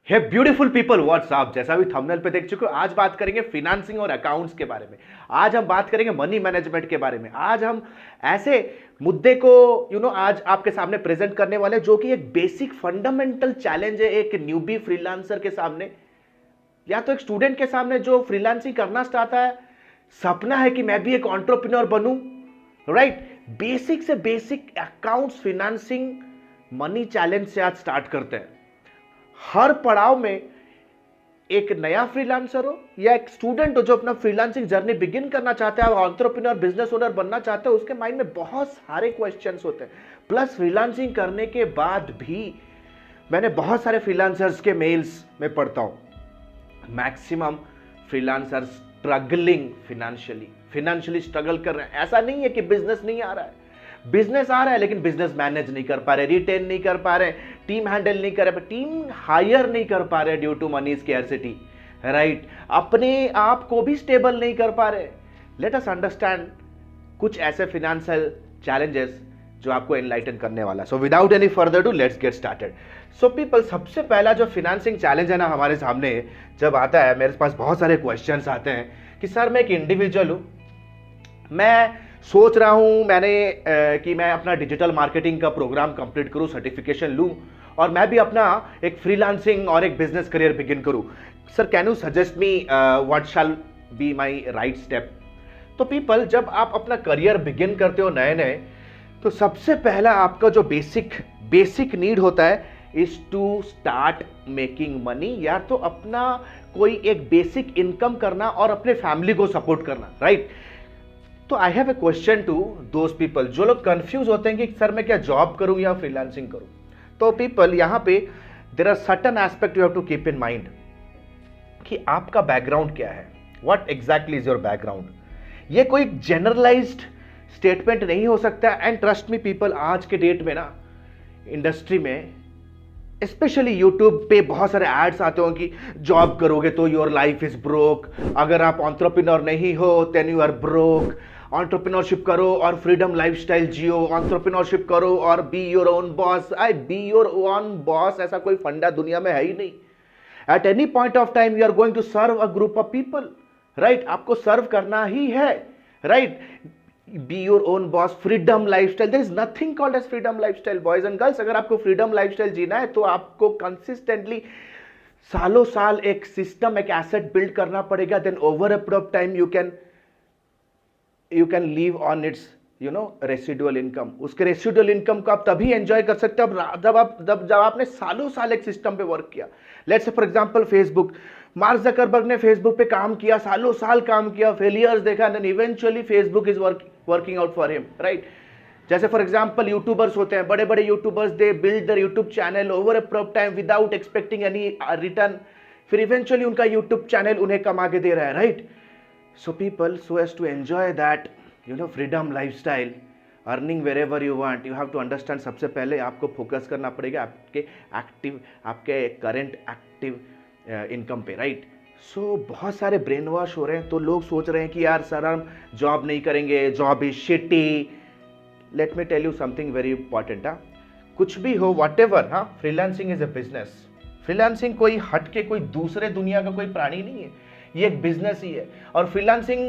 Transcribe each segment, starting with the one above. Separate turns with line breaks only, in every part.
हे beautiful people, WhatsApp. जैसा भी thumbnail पे देख चुके हो, आज बात करेंगे फिनेंसिंग और अकाउंट्स के बारे में। आज हम बात करेंगे मनी मैनेजमेंट के बारे में। आज हम ऐसे मुद्दे को आज आपके सामने प्रेजेंट करने वाले जो कि एक बेसिक फंडामेंटल चैलेंज है एक न्यूबी फ्रीलांसर के सामने, या तो एक स्टूडेंट के सामने जो फ्रीलांसिंग करना चाहता है, सपना है कि मैं भी एक एंटरप्रेन्योर बनूं। राइट, बेसिक से basic accounts, financing, money challenge से आज स्टार्ट करते हैं। हर पड़ाव में एक नया फ्रीलांसर हो या एक स्टूडेंट हो जो अपना फ्रीलांसिंग जर्नी बिगिन करना चाहता है, एंटरप्रेन्योर, बिजनेस ओनर बनना चाहता है, उसके माइंड में बहुत सारे क्वेश्चंस होते हैं। प्लस फ्रीलांसिंग करने के बाद भी मैंने बहुत सारे फ्रीलांसर्स के मेल्स में पढ़ता हूं, maximum freelancers struggling financially struggle कर रहे हैं। ऐसा नहीं है कि बिजनेस नहीं आ रहा है, बिजनेस आ रहा है, लेकिन बिजनेस मैनेज नहीं कर पा रहे, रिटेन नहीं कर पा रहे, टीम हैंडल नहीं कर रहे, टीम हायर नहीं कर पा रहे due to money scarcity. Right, अपने आप को भी स्टेबल नहीं कर पा रहे। लेट अस अंडरस्टैंड कुछ ऐसे फिनेंशियल चैलेंजेस जो आपको एनलाइटन करने वाला। So without any further do let's get started. So people, सबसे पहला जो फिनेंसिंग चैलेंज है ना हमारे सामने जब आता है, मेरे पास बहुत सारे क्वेश्चंस आते हैं कि सर मैं एक इंडिविजुअल हूं, मैं सोच रहा हूं कि मैं अपना डिजिटल मार्केटिंग का प्रोग्राम कंप्लीट करूं, सर्टिफिकेशन लूं और मैं भी अपना एक फ्रीलांसिंग और एक बिजनेस करियर बिगिन करूं। Sir can you suggest me what shall be my right step. तो पीपल, जब आप अपना करियर बिगिन करते हो नए नए, तो सबसे पहला आपका जो बेसिक नीड होता है is to start making money, या तो अपना कोई एक बेसिक इनकम करना और अपने फैमिली को सपोर्ट करना। राइट, तो I have a question to those people जो लोग कंफ्यूज होते हैं कि सर मैं क्या जॉब करूं या फ्रीलांसिंग करूं। तो पीपल, यहां पे there are certain aspect you have to keep in mind कि आपका बैकग्राउंड क्या है, what exactly is your background. ये कोई जनरलाइज्ड स्टेटमेंट नहीं हो सकता। एंड ट्रस्ट मी पीपल, आज के डेट में ना इंडस्ट्री में स्पेशली यूट्यूब पे बहुत सारे एड्स आते हो कि जॉब करोगे तो योर लाइफ इज ब्रोक, अगर आप एंटरप्रेन्योर नहीं हो then you are broke, entrepreneurship करो और फ्रीडम लाइफस्टाइल जियो, एंटरप्रेन्योरशिप करो और be your own boss. Be your own boss ऐसा कोई फंडा दुनिया में है ही नहीं। At any point of time you are going to serve a group of people. Right, आपको सर्व करना ही है। Right, be your own boss, freedom lifestyle, there is nothing called as freedom lifestyle boys and girls. अगर आपको freedom lifestyle जीना है तो आपको consistently सालों साल एक सिस्टम, एक एसेट बिल्ड करना पड़ेगा। Then over a period of time you can live on its residual income. उसके रेसिडुअल इनकम को आप तभी एंजॉय कर सकते हो जब आपने सालों साल एक सिस्टम पे वर्क किया। Let's say for example Facebook, Mark Zuckerberg ने फेसबुक पे काम किया, सालों साल काम किया, फेलियर्स देखा, and eventually Facebook is working out for him. Right, जैसे फॉर एग्जांपल यूट्यूबर्स होते हैं, बड़े बड़े youtubers, they build their YouTube channel over a period of time without expecting any return, फिर इवेंचुअली उनका यूट्यूब चैनल उन्हें कमा के दे रहा है। Right, so people, so as to enjoy that freedom lifestyle, earning wherever you want, you have to understand सबसे पहले आपको फोकस करना पड़ेगा आपके करेंट एक्टिव इनकम पे। राइट, सो बहुत सारे ब्रेन वॉश हो रहे हैं। तो लोग सोच रहे हैं कि यार सर हम जॉब नहीं करेंगे, job is shitty. Let me tell you something very important. कुछ भी हो, whatever, freelancing is a business. Freelancing कोई हट के कोई दूसरे दुनिया का कोई प्राणी नहीं है, ये एक बिजनेस ही है। और फ्रीलांसिंग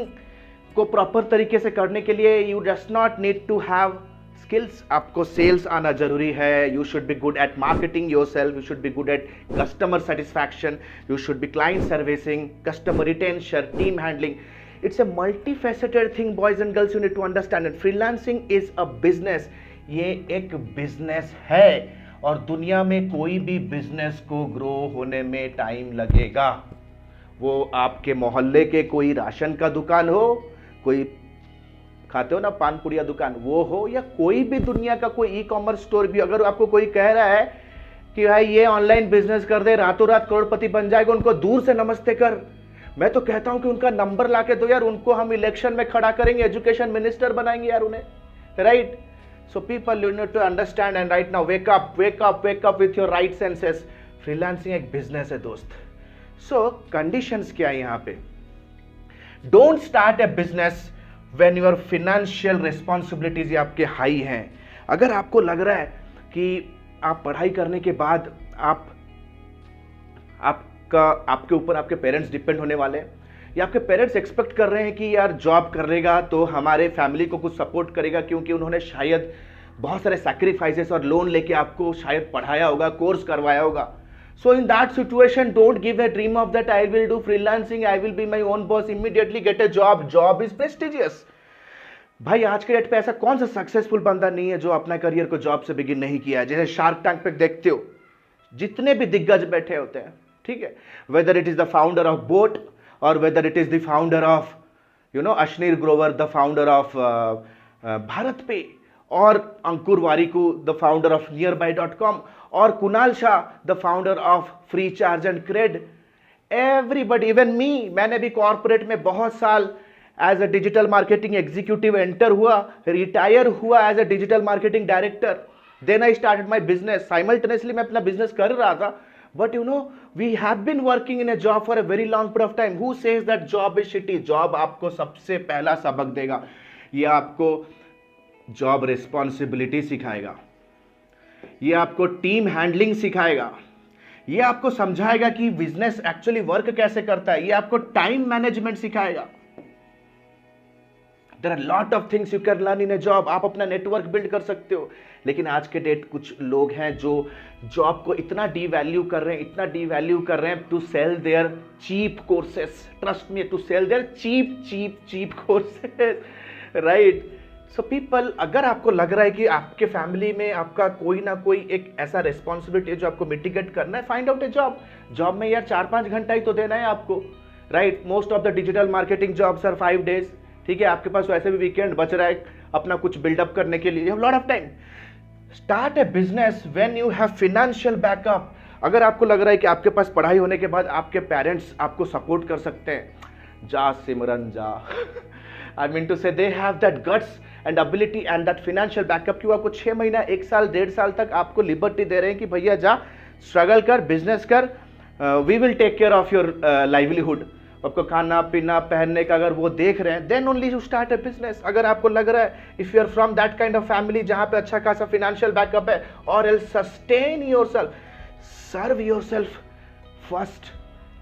को प्रॉपर तरीके से करने के लिए you just not need to have skills. आपको सेल्स आना जरूरी है, you should be good at marketing yourself, you should be good at customer satisfaction, you should be client servicing, customer retention, team handling. It's a multifaceted thing boys and girls, you need to understand it. Freelancing is a business, ये एक business है और दुनिया में कोई भी business को grow होने में टाइम लगेगा। वो आपके मोहल्ले के कोई राशन का दुकान हो, कोई खाते हो ना पान पुड़िया दुकान, वो हो, या कोई भी दुनिया का कोई ई कॉमर्स स्टोर भी। अगर आपको कोई कह रहा है कि भाई ये ऑनलाइन बिजनेस कर दे, रातों रात करोड़पति बन जाएगा, उनको दूर से नमस्ते कर। मैं तो कहता हूं कि उनका नंबर लाके दो यार, उनको हम इलेक्शन में खड़ा करेंगे, एजुकेशन मिनिस्टर बनाएंगे यार उन्हें। Right, so people, you need to understand and right now wake up with your right senses. Freelancing एक बिजनेस है दोस्त। सो कंडीशंस क्या है यहाँ पे? Don't start a business when your financial responsibilities आपके हाई हैं। अगर आपको लग रहा है कि आप पढ़ाई करने के बाद आप आपका आपके ऊपर आपके पेरेंट्स डिपेंड होने वाले हैं, या आपके पेरेंट्स एक्सपेक्ट कर रहे हैं कि यार जॉब करेगा तो हमारे फैमिली को कुछ सपोर्ट करेगा, क्योंकि उन्होंने शायद बहुत सारे सैक्रिफाइसेस और लोन लेके आपको शायद पढ़ाया होगा, कोर्स करवाया होगा. So in that situation, don't give a dream of that I will do freelancing, I will be my own boss, immediately get a job. Job is prestigious. भाई आज के डेट पे ऐसा कौन सा सक्सेसफुल बंदा नहीं है जो अपना करियर को जॉब से बिगिन नहीं किया है. जैसे शार्क टैंक पे देखते हो, जितने भी दिग्गज बैठे होते हैं, ठीक है, whether it is the founder of boAt और whether it is the founder of Ashneer Grover, the founder of BharatPe, और Ankur Warikoo, the founder of nearby.com, और Kunal Shah, the founder of FreeCharge and CRED. Everybody, even me, मैंने भी corporate में बहुत साल as a digital marketing executive enter हुआ, retire हुआ as a digital marketing director. Then I started my business. Simultaneously मैं अपना बिजनेस कर रहा था, but we have been working in a job for a very long period of time. Who says that job is shitty? Job आपको सबसे पहला सबक देगा, ये आपको जॉब रिस्पॉन्सिबिलिटी सिखाएगा, ये आपको टीम हैंडलिंग सिखाएगा, ये आपको समझाएगा कि बिजनेस एक्चुअली वर्क कैसे करता है, ये आपको टाइम मैनेजमेंट सिखाएगा. There are lot of things you can learn in a job. आप अपना नेटवर्क बिल्ड कर सकते हो. लेकिन आज के डेट कुछ लोग हैं जो जॉब को इतना डीवैल्यू कर रहे हैं, इतना डीवैल्यू कर रहे हैं, to sell their cheap courses. Trust me, to sell their cheap courses, right. So people, अगर आपको लग रहा है कि आपके फैमिली में आपका कोई ना कोई एक ऐसा रिस्पॉन्सिबिलिटी है जो आपको मिटिगेट करना है, find out a job. Job में यार 4-5 घंटा ही तो देना है आपको, राइट. Most of the digital marketing jobs are 5 days. ठीक है, आपके पास वैसे भी वीकेंड बच रहा है अपना कुछ बिल्डअप करने के लिए. You have lot of time. Start a business when you have financial backup. अगर आपको लग रहा है कि आपके पास पढ़ाई होने के बाद आपके पेरेंट्स आपको सपोर्ट कर सकते हैं, जा सिमरन जा. आई मीन टू से they have that guts and ability and that financial backup. क्यों? आपको 6 महीना, 1 साल, 1.5 साल तक आपको लिबर्टी दे रहे हैं कि भैया जा, स्ट्रगल कर, बिजनेस कर, we will take care of your livelihood. आपको खाना पीना पहनने का अगर वो देख रहे हैं, then only you start a business. अगर आपको लग रहा है, if you are from that kind of family जहां पे अच्छा खासा फाइनेंशियल बैकअप है, और else sustain yourself, serve yourself first,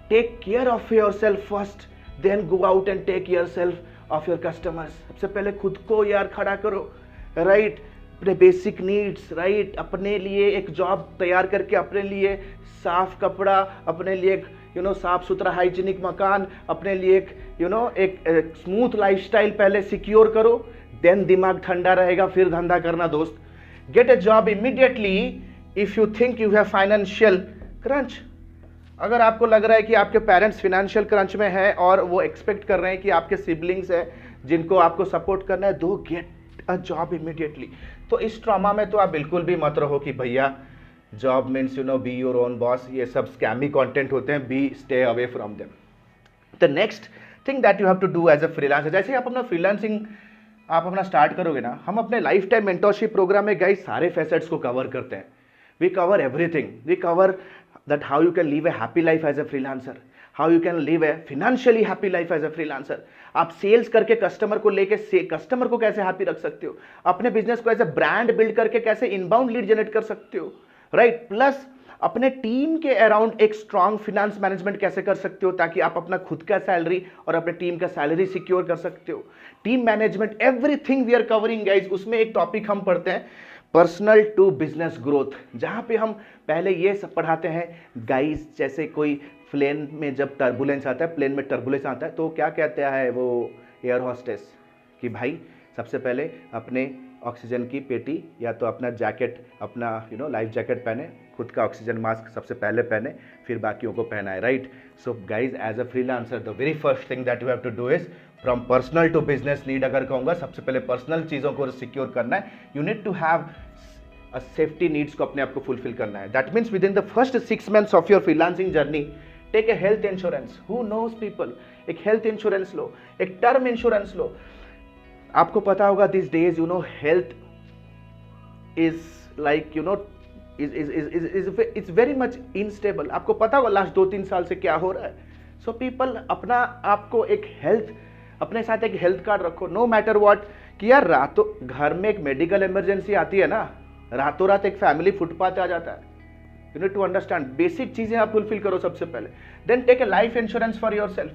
take care of yourself first, then go out and take yourself of your customers. सबसे पहले खुद को यार खड़ा करो, राइट. अपने बेसिक नीड्स, राइट. अपने लिए एक जॉब तैयार करके, अपने लिए साफ कपड़ा, अपने लिए साफ सुथरा हाइजीनिक मकान, अपने लिए एक स्मूथ लाइफस्टाइल पहले सिक्योर करो, देन दिमाग ठंडा रहेगा, फिर धंधा करना दोस्त. Get a job immediately if you think you have financial crunch. अगर आपको लग रहा है कि आपके पेरेंट्स फाइनेंशियल क्रंच में है और वो एक्सपेक्ट कर रहे हैं कि आपके सिबलिंग्स है जिनको आपको सपोर्ट करना है, दो गेट अ जॉब इमीडिएटली. तो इस ट्रॉमा में तो आप बिल्कुल भी मत रहो कि भैया job means be your own boss. ये सब स्कैमी कंटेंट होते हैं, be stay away from them. The next thing that you have to do as a freelancer, जैसे आप अपना फ्रीलांसिंग आप अपना स्टार्ट करोगे ना, हम अपने लाइफ टाइम मेंटरशिप प्रोग्राम में गाइस सारे फैसेट्स को कवर करते हैं. We cover everything. We cover that how you can live a happy life as a freelancer, how you can live a financially happy life as a freelancer. आप sales करके customer को लेके customer को कैसे happy रख सकते हो, अपने बिजनेस को एज अ ब्रांड बिल्ड करके कैसे इनबाउंड लीड जनरेट कर सकते हो, राइट. प्लस अपने टीम के अराउंड एक स्ट्रॉन्ग फाइनेंस मैनेजमेंट कैसे कर सकते हो ताकि आप अपना खुद का सैलरी और अपने टीम का सैलरी सिक्योर कर सकते हो. Team management, everything we are covering guys. उसमें एक टॉपिक हम पढ़ते हैं पर्सनल टू बिजनेस ग्रोथ, जहां पे हम पहले ये सब पढ़ाते हैं गाइज. जैसे कोई प्लेन में जब टर्बुलेंस आता है, प्लेन में टर्बुलेंस आता है, तो क्या कहते हैं वो एयर होस्टेस कि भाई सबसे पहले अपने ऑक्सीजन की पेटी या तो अपना जैकेट, अपना लाइफ जैकेट पहने, खुद का ऑक्सीजन मास्क सबसे पहले पहने, फिर बाकियों को पहनाए, right. So guys as a freelancer the very first thing that you have to do is from personal to business need. अगर कहूँगा सबसे पहले पर्सनल चीज़ों को सिक्योर करना है. You need to have safety needs को अपने आप को फुलफिल करना है. That means within the first 6 months of your freelancing journey take a health insurance. Who knows people, एक हेल्थ इंश्योरेंस लो, एक टर्म इंश्योरेंस लो. आपको पता होगा this days health is like it's very much instable. आपको पता होगा लास्ट 2-3 साल से क्या हो रहा है. सो पीपल अपना आपको एक हेल्थ, अपने साथ एक हेल्थ कार्ड रखो, नो मैटर व्हाट. कि यार रातों घर में एक मेडिकल इमरजेंसी आती है ना, रातों रात एक फैमिली फुटपाथ आ जाता है, you need to understand, basic चीजें आप फुलफिल करो सबसे पहले, then take a life insurance for yourself.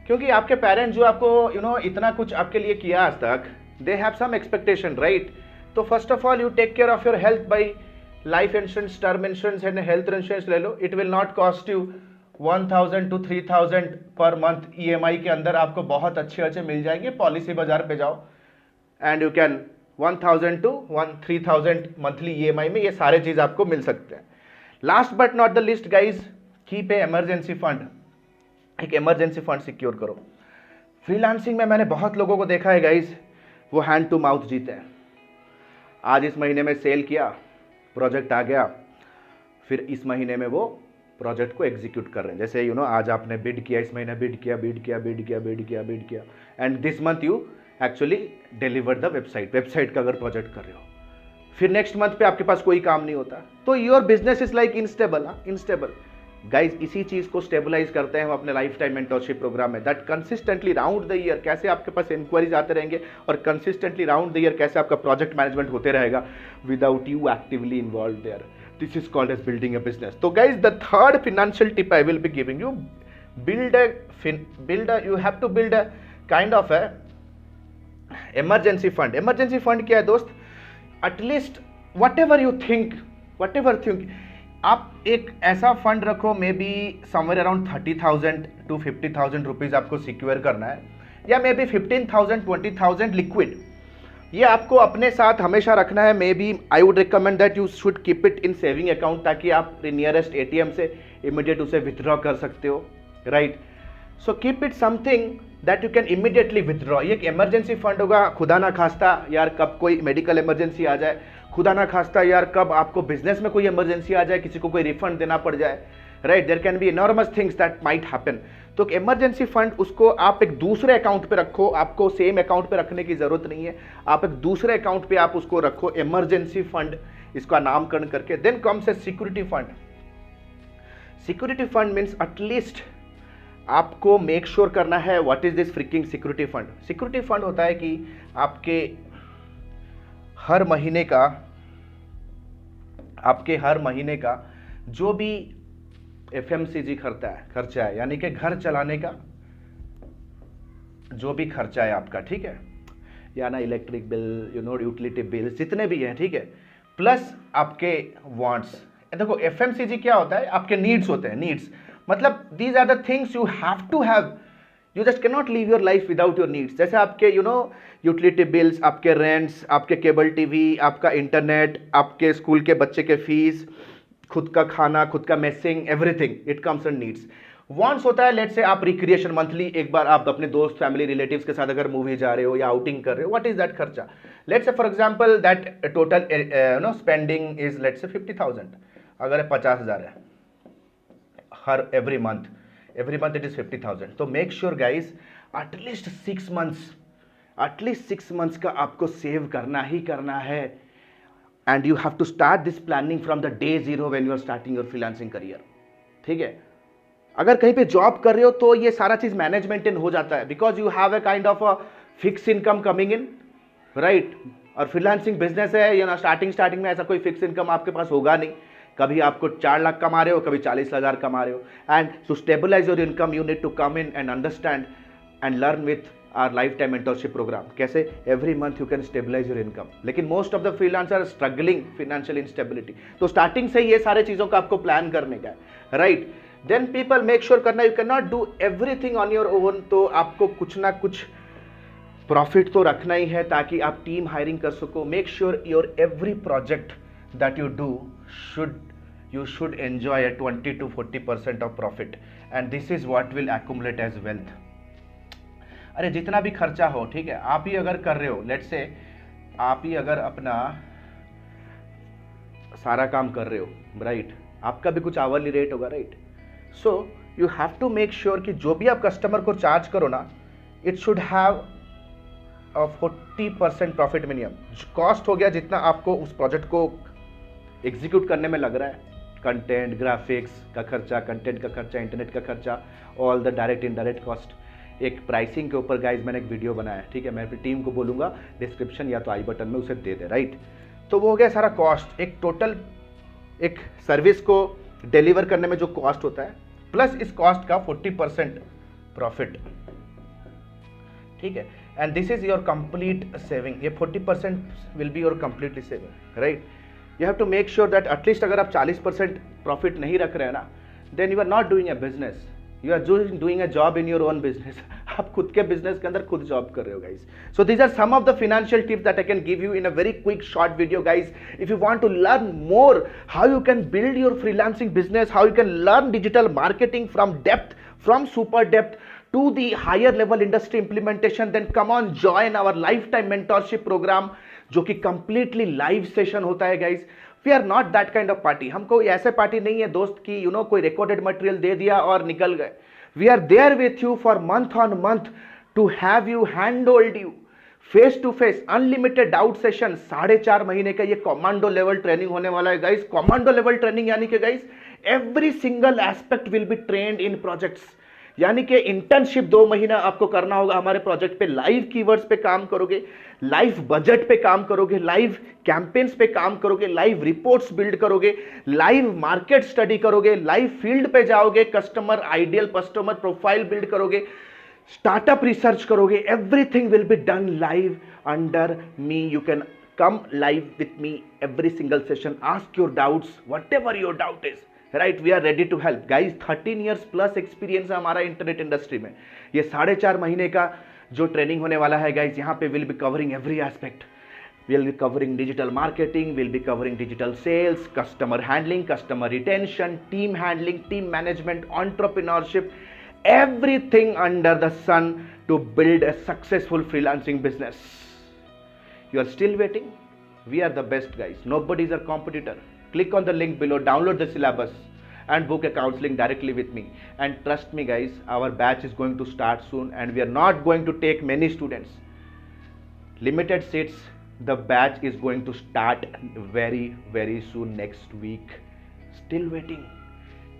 क्योंकि आपके पेरेंट्स जो आपको इतना कुछ आपके लिए किया आज तक, they have some expectation, right? तो first of all you take care of your health buy life insurance, term insurance and health insurance ले लो। It will not cost you 1000 to 3000 per month, EMI के अंदर आपको बहुत अच्छे मिल जाएंगे। Policy बाजार पे जाओ and you can 1000 to 3000 monthly EMI में ये सारे चीज आपको मिल सकते हैं। Last but not the list guys, keep a emergency fund, एक इमरजेंसी फंड सिक्योर करो। फ्रीलांसिंग में मैंने बहुत लोगों को देखा है गाइज, वो हैंड टू माउथ जीते हैं। आज इस महीने में सेल किया, प्रोजेक्ट आ गया, फिर इस महीने में वो प्रोजेक्ट को एग्जीक्यूट कर रहे हैं। जैसे आज आपने बिड किया, इस महीने बिड किया and this month you actually deliver the website का अगर प्रोजेक्ट कर रहे हो, फिर नेक्स्ट मंथ पे आपके पास कोई काम नहीं होता, तो your business is like instable guys. इसी चीज को स्टेबलाइज करते हैं हम अपने लाइफ टाइम मेंटरशिप प्रोग्राम में, that consistently round the year कैसे आपके पास इंक्वायरीज आते रहेंगे और कंसिस्टेंटली राउंड द ईयर कैसे आपका प्रोजेक्ट मैनेजमेंट होते रहेगा without you actively involve there. This is called as building a business. So guys, the third financial tip I will be giving you, you have to build a kind of a emergency fund. Emergency fund क्या है दोस्त? At least whatever think, आप एक ऐसा fund रखो, may be somewhere around 30,000 to 50,000 rupees आपको secure करना है, या मे बी 15,000 20,000 लिक्विड, ये आपको अपने साथ हमेशा रखना है। Maybe I would recommend that you should keep it in saving account, ताकि आप नियरेस्ट ATM से इमीडिएट उसे विथड्रॉ कर सकते हो, right? So keep it something that you can immediately withdraw. ये एक इमरजेंसी फंड होगा, खुदा ना खास्ता यार कब कोई मेडिकल इमरजेंसी आ जाए, खुदा ना खास्ता यार कब आपको बिजनेस में कोई इमरजेंसी आ जाए, किसी को कोई रिफंड देना पड़ जाए, right? There can be enormous things that might happen. तो इमरजेंसी फंड उसको आप एक दूसरे अकाउंट पे रखो, आपको सेम अकाउंट पे रखने की जरूरत नहीं है, आप एक दूसरे अकाउंट पे आप उसको रखो, इमरजेंसी फंड इसका नामकरण करके। Then comes a security fund. Security fund means at least आपको मेक श्योर करना है what is this freaking security fund. Security fund होता है कि आपके हर महीने का जो भी FMCG खर्चा है, यानी कि घर चलाने का जो भी खर्चा है आपका, ठीक है, या ना इलेक्ट्रिक बिल, यूटिलिटी बिल जितने भी हैं, ठीक है, प्लस आपके वांट्स। देखो FMCG क्या होता है, आपके नीड्स होते हैं, नीड्स मतलब these are the things you have to have, you just can not live your life without your needs. जैसे आपके यूटिलिटी बिल्स, आपके रेंट्स, आपके केबल टीवी, आपका इंटरनेट, आपके स्कूल के बच्चे के फीस, खुद का खाना, खुद का messing, everything it comes and needs. Wants होता है, लेट्स से आप रिक्रिएशन, मंथली एक बार आप अपने दोस्त, फैमिली, रिलेटिव्स के साथ अगर मूवी जा रहे हो या आउटिंग कर रहे हो, व्हाट इज दैट खर्चा? Let's say for example that total spending is let's say 50,000, अगर 50,000 है हर एवरी मंथ इट इज 50,000। तो make sure guys at least 6 months का आपको सेव करना ही करना है। And you have to start this planning from the day zero when you are starting your freelancing career, ठीक है? अगर कहीं पे जॉब कर रहे हो तो ये सारा चीज मैनेजमेंट हो जाता है, because you have a kind of a fix income coming in, right? और फ्रीलांसिंग बिजनेस है, स्टार्टिंग में ऐसा कोई फिक्स इनकम आपके पास होगा नहीं, कभी आपको 4 लाख कमा रहे हो, कभी 40,000 कमा रहे हो। And to stabilize your income you need to come in and understand and learn with our lifetime mentorship program, कैसे every month you can stabilize your income. लेकिन most of the freelancer struggling financial instability, तो starting से ये सारे चीजों का आपको plan करने का है, right? Then people make sure करना, you can not do everything on your own, तो आपको कुछ ना कुछ प्रॉफिट तो रखना ही है ताकि आप टीम हायरिंग कर सको। Make sure your every project that you do you should enjoy a 20 to 40% of profit, and this is what will accumulate as wealth. अरे जितना भी खर्चा हो, ठीक है, आप ही अगर कर रहे हो, लेट्स से आप ही अगर अपना सारा काम कर रहे हो, राइट, आपका भी कुछ आवरली रेट होगा, right? So you have to make sure कि जो भी आप कस्टमर को चार्ज करो ना, it should have 40% profit minimum. Cost हो गया जितना आपको उस प्रोजेक्ट को एग्जीक्यूट करने में लग रहा है, कंटेंट, ग्राफिक्स का खर्चा, कंटेंट का खर्चा, इंटरनेट का खर्चा, all the direct indirect cost. एक प्राइसिंग के ऊपर गाइज मैंने एक वीडियो बनाया, ठीक है, मैं अपनी टीम को बोलूँगा डिस्क्रिप्शन या तो आई बटन में उसे दे दे, राइट? तो वो हो गया सारा कॉस्ट। एक टोटल एक सर्विस को डिलीवर करने में जो कॉस्ट होता है प्लस इस कॉस्ट का 40% प्रॉफिट, ठीक है, and this is your complete saving. ये 40% will be your completely saving, right. You have to make sure that at least अगर आप 40% प्रॉफिट नहीं रख रहे हैं ना, then you are not doing a business, you are doing a job in your own business. आप खुद के बिजनेस के अंदर खुद जॉब कर रहे हो guys. So these are some of the financial tips that I can give you in a very quick short video guys. If you want to learn more how you can build your freelancing business, how you can learn digital marketing from depth, from super depth to the higher level industry implementation, then come on join our lifetime mentorship program जो कि completely live session होता है guys। We are not that kind of party, हम कोई ऐसे party नहीं है दोस्त की कोई recorded material दे दिया और निकल गए। We are there with you for month on month to have you handhold you face to face unlimited doubt session. 4.5 महीने का ये कमांडो लेवल ट्रेनिंग होने वाला है गाइस। कमांडो लेवल ट्रेनिंग यानी कि guys every single aspect will be trained in projects, यानी कि इंटर्नशिप 2 महीना आपको करना होगा हमारे प्रोजेक्ट पे। लाइव कीवर्ड्स पे काम करोगे, लाइव बजट पे काम करोगे, लाइव कैंपेन्स पे काम करोगे, लाइव रिपोर्ट्स बिल्ड करोगे, लाइव मार्केट स्टडी करोगे, लाइव फील्ड पे जाओगे, customer ideal customer profile build करोगे, स्टार्टअप रिसर्च करोगे। Everything will be done live under me. You can come live with me every single session, ask your doubts, whatever your doubt is, right? We are ready to help guys। 13 years plus experience है हमारा internet industry में। ये 4.5 महीने का जो training होने वाला है गाइज, यहाँ पे will be covering every aspect. we'll be covering digital marketing, we'll be covering digital sales, customer handling, customer retention, team handling, team management, entrepreneurship, everything under the sun to build a successful freelancing business। You are still waiting? We are the best guys, nobody is a competitor। Click on the link below, download the syllabus and book a counseling directly with me, and trust me guys, our batch is going to start soon and we are not going to take many students, limited seats। The batch is going to start very soon, next week। Still waiting?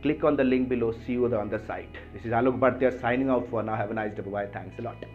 Click on the link below, see you on the site। This is Alok Bhartia signing out for now, have a nice day, bye, thanks a lot।